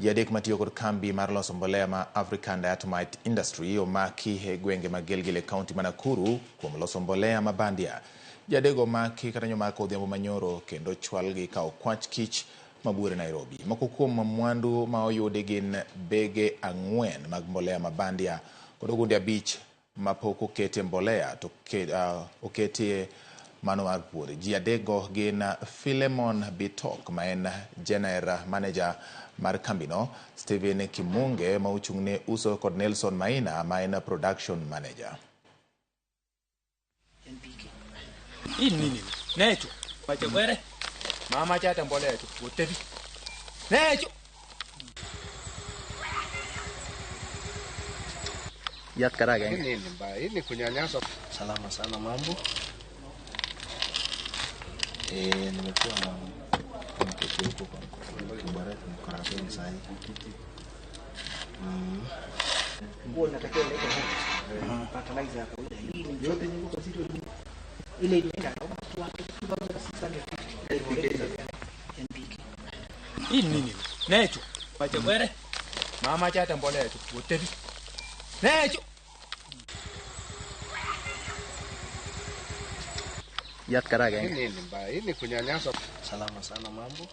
adek matiyo kod kambi mar loso mbolea ma African Diatomite Industry omaki gwenge ma Gilgi County ma Nakuru kuom loso mbolea ma bandia. Adek omaki kata nyomako odhiambo manyoro kendo chwalgi ka okwach kich mabuore Nairobi. Moko kuom mwandu ma oyudi gin bege 4 mag mbolea ma bandia kod ogunde 5 ma pok okete mbolea to okete mano mar puodho. Ji adego gin Philemon Bitok ma en General Manager mar kambino, Stephen Kimunge ma ochung'ne uso kod Nelson Maina ma en Production Manager. Nini necho machakwere mama chata mbolea tu wotebi necho Yat karaga nini mbaya hii kunyanyasa. Salama sana mambo. Nimekuwa kama kesho huko kwa Kibaraka mkarafeni sahi. Mbona natakiwa leo fertilizer hapo ile yote nyingi kwa sisi ile inaenda kwa watu nini necho machakwere mama chata mbolea tu wotebi necho Yat karaga nini mbaya hii kunyanyasa. Salama sana mambo.